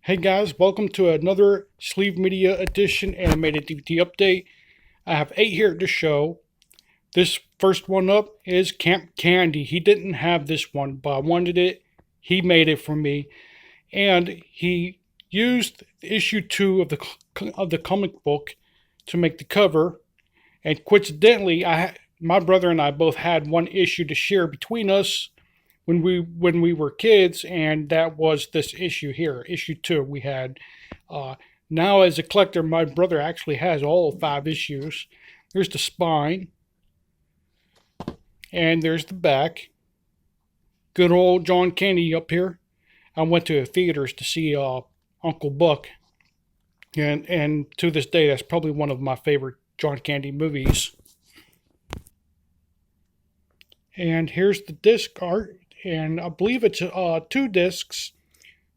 Hey guys, welcome to another SleeveMedia edition animated DVD update. I have 8 here to show. This first one up is Camp Candy. He didn't have this one, but I wanted it. He made it for me. And he used issue 2 of the comic book to make the cover. And coincidentally, my brother and I both had one issue to share between us when we were kids, and that was this issue here, issue 2 we had. Now as a collector, my brother actually has all 5 issues. There's the spine, and there's the back. Good old John Candy up here. I went to the theaters to see Uncle Buck, and to this day, that's probably one of my favorite John Candy movies. And here's the disc art. And I believe it's 2 discs,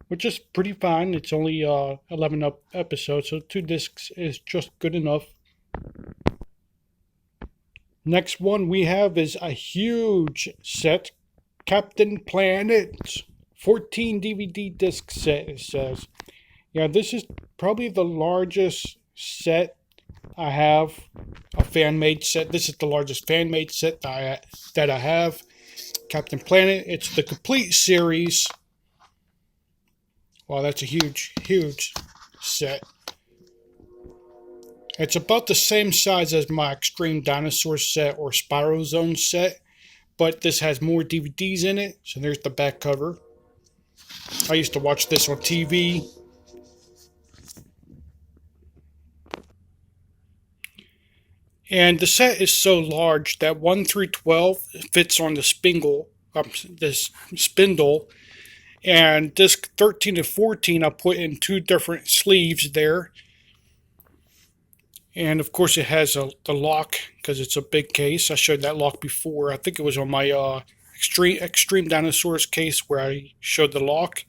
which is pretty fine. It's only 11 episodes, so 2 discs is just good enough. Next one we have is a huge set, Captain Planet's 14 DVD disc set, it says. Yeah, this is probably the largest set I have, a fan-made set. This is the largest fan-made set that I have. Captain Planet. It's the complete series. Wow, that's a huge set. It's about the same size as my Extreme Dinosaur set or Spiral Zone set, but this has more DVDs in it. So there's the back cover. I used to watch this on TV. And the set is so large that 1 through 12 fits on the spindle, and disc 13 and 14 I put in 2 different sleeves there. And of course it has the lock because it's a big case. I showed that lock before. I think it was on my Extreme Dinosaurs case where I showed the lock.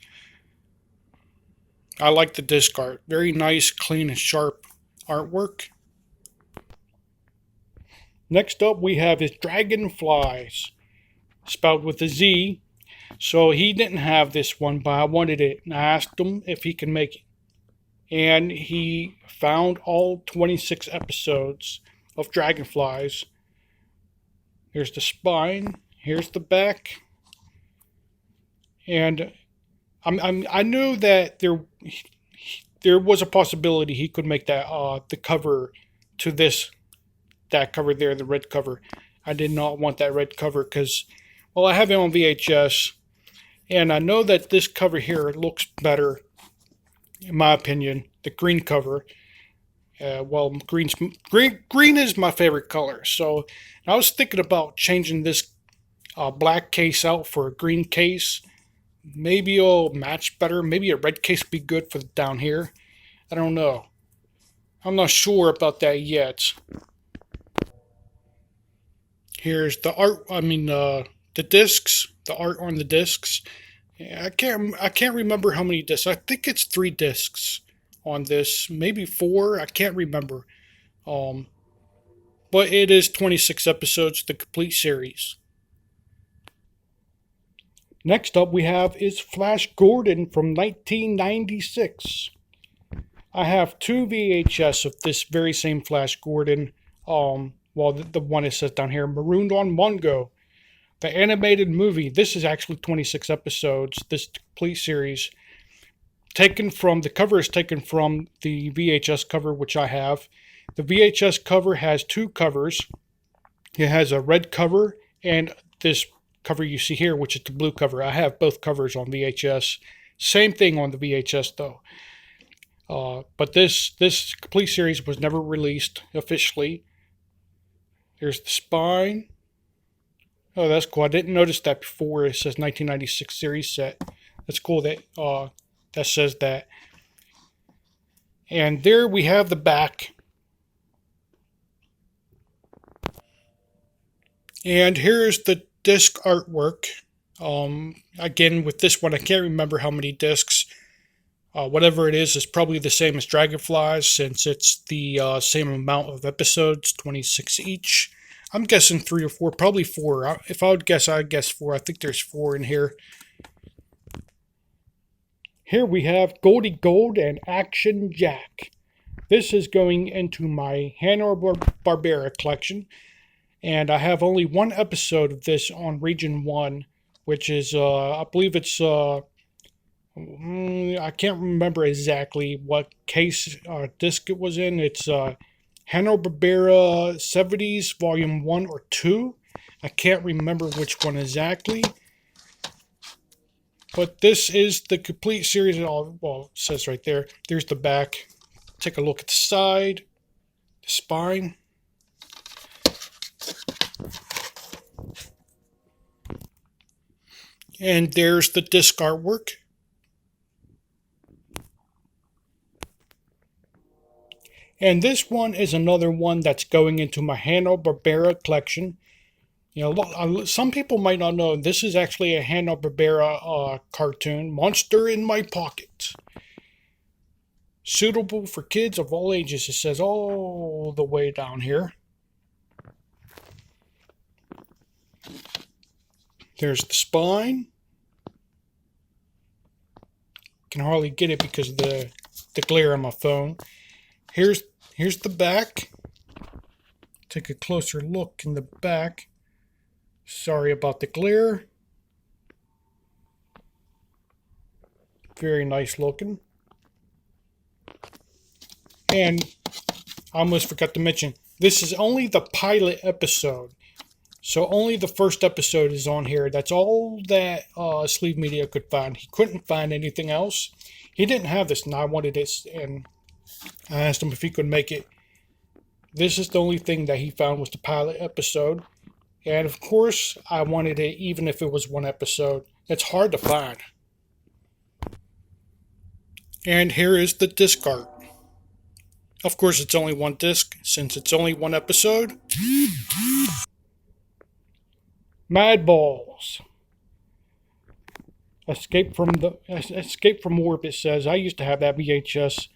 I like the disc art. Very nice, clean, and sharp artwork. Next up, we have his Dragonflies, spelled with a Z. So he didn't have this one, but I wanted it, and I asked him if he could make it. And he found all 26 episodes of Dragonflies. Here's the spine. Here's the back. And I knew that there was a possibility he could make that the cover to this. That cover there, the red cover. I did not want that red cover because, well, I have it on VHS, and I know that this cover here looks better, in my opinion. The green cover. Well, green is my favorite color, so I was thinking about changing this black case out for a green case. Maybe it'll match better. Maybe a red case would be good for down here. I don't know. I'm not sure about that yet. Here's the art. The discs. The art on the discs. Yeah, I can't remember how many discs. I think it's 3 discs on this. Maybe 4. I can't remember. But it is 26 episodes, the complete series. Next up we have is Flash Gordon from 1996. I have 2 VHS of this very same Flash Gordon. Well, the one it says down here, Marooned on Mongo. The animated movie. This is actually 26 episodes, this complete series. The cover is taken from the VHS cover, which I have. The VHS cover has 2 covers. It has a red cover and this cover you see here, which is the blue cover. I have both covers on VHS. Same thing on the VHS, though. But this complete series was never released officially. There's the spine. Oh, that's cool. I didn't notice that before. It says 1996 series set. That's cool that that says that. And there we have the back. And here's the disc artwork. Again, with this one, I can't remember how many discs. Whatever it is probably the same as Dragonflies since it's the same amount of episodes, 26 each. I'm guessing 3 or 4, probably 4. If I would guess, I'd guess 4. I think there's 4 in here. Here we have Goldie Gold and Action Jack. This is going into my Hanna-Barbera collection, and I have only one episode of this on Region 1, which is, I believe it's, I can't remember exactly what case disc it was in. It's Hanna-Barbera 70s Volume 1 or 2. I can't remember which one exactly. But this is the complete series. Well, it says right there. There's the back. Take a look at the side, the spine. And there's the disc artwork. And this one is another one that's going into my Hanna-Barbera collection. You know, some people might not know, this is actually a Hanna-Barbera cartoon, Monster in My Pocket. Suitable for kids of all ages, it says all the way down here. There's the spine. Can hardly get it because of the glare on my phone. Here's the back. Take a closer look in the back. Sorry about the glare. Very nice looking. And I almost forgot to mention, this is only the pilot episode. So only the first episode is on here. That's all that SleeveMedia could find. He couldn't find anything else. He didn't have this, and I wanted this, and I asked him if he could make it. This is the only thing that he found was the pilot episode. And of course, I wanted it even if it was one episode. It's hard to find. And here is the disc art. Of course, it's only one disc since it's only one episode. Madballs. Escape from Warp, it says. I used to have that VHS.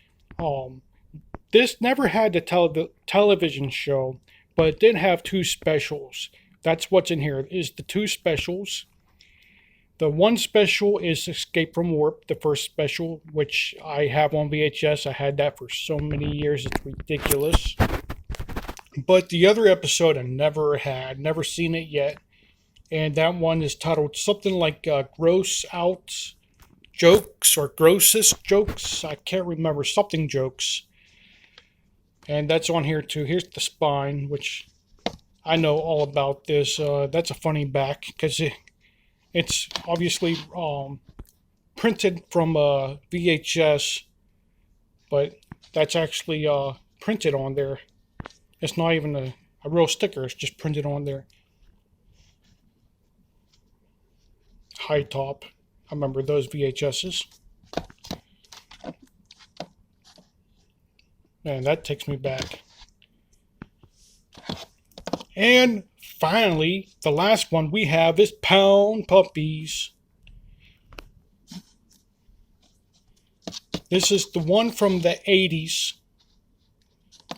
This never had the television show, but it did have two specials. That's what's in here, is the two specials. The one special is Escape from Warp, the first special, which I have on VHS. I had that for so many years, it's ridiculous. But the other episode I never had, never seen it yet. And that one is titled something like Gross Out Jokes or Grossest Jokes. I can't remember, something jokes. And that's on here too. Here's the spine, which I know all about this. That's a funny back because it's obviously printed from VHS, but that's actually printed on there. It's not even a real sticker. It's just printed on there. High top. I remember those VHSs. Man, that takes me back. And finally, the last one we have is Pound Puppies. This is the one from the 80s.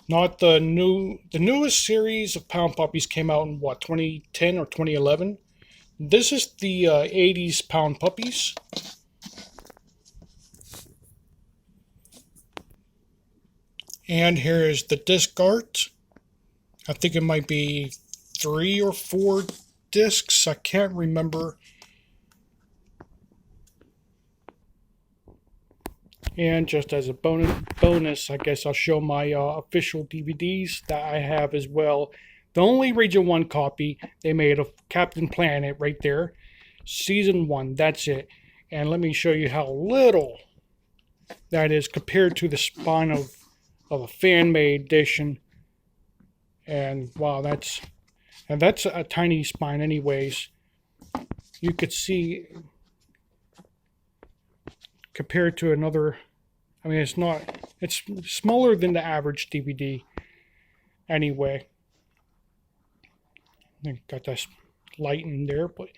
Not the newest series of Pound Puppies came out in what, 2010 or 2011? This is the 80s Pound Puppies. And here is the disc art. I think it might be 3 or 4 discs. I can't remember. And just as a bonus, I guess I'll show my official DVDs that I have as well. The only Region 1 copy they made of Captain Planet right there. Season 1, that's it. And let me show you how little that is compared to the spine of a fan-made edition. And wow, that's a tiny spine anyways. You could see compared to another, I mean, it's smaller than the average DVD anyway. Got this light in there, but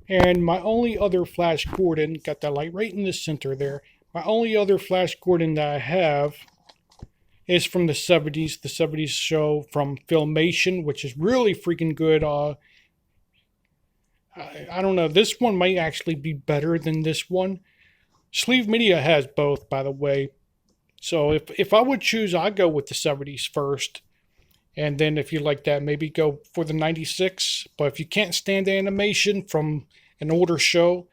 and my only other Flash Gordon, got that light right in the center there. My only other Flash Gordon that I have is from the 70s. The 70s show from Filmation, which is really freaking good. I don't know. This one might actually be better than this one. SleeveMedia has both, by the way. So if I would choose, I'd go with the 70s first. And then if you like that, maybe go for the 96. But if you can't stand the animation from an older show,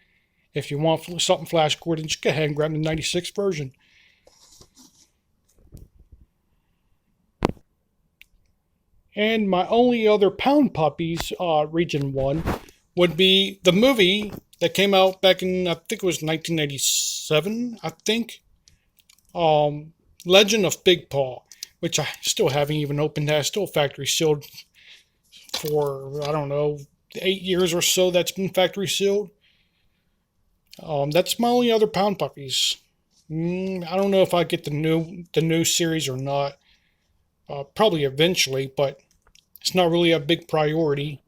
if you want something Flash Gordon, just go ahead and grab the 96 version. And my only other Pound Puppies Region 1 would be the movie that came out back in, I think it was 1997, I think. Legend of Big Paw, which I still haven't even opened that. Still factory sealed for, I don't know, 8 years or so that's been factory sealed. That's my only other Pound Puppies. I don't know if I get the new series or not. Probably eventually, but it's not really a big priority.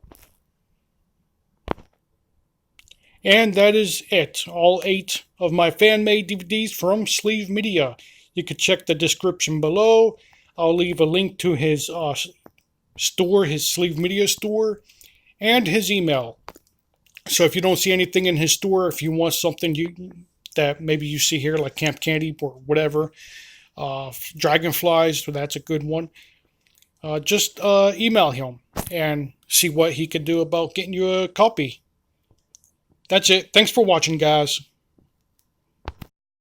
And that is it. All 8 of my fan-made DVDs from SleeveMedia. You can check the description below. I'll leave a link to his store, his SleeveMedia store, and his email. So if you don't see anything in his store, if you want something that maybe you see here, like Camp Candy or whatever, Dragonflies, so that's a good one. Just email him and see what he could do about getting you a copy. That's it. Thanks for watching, guys.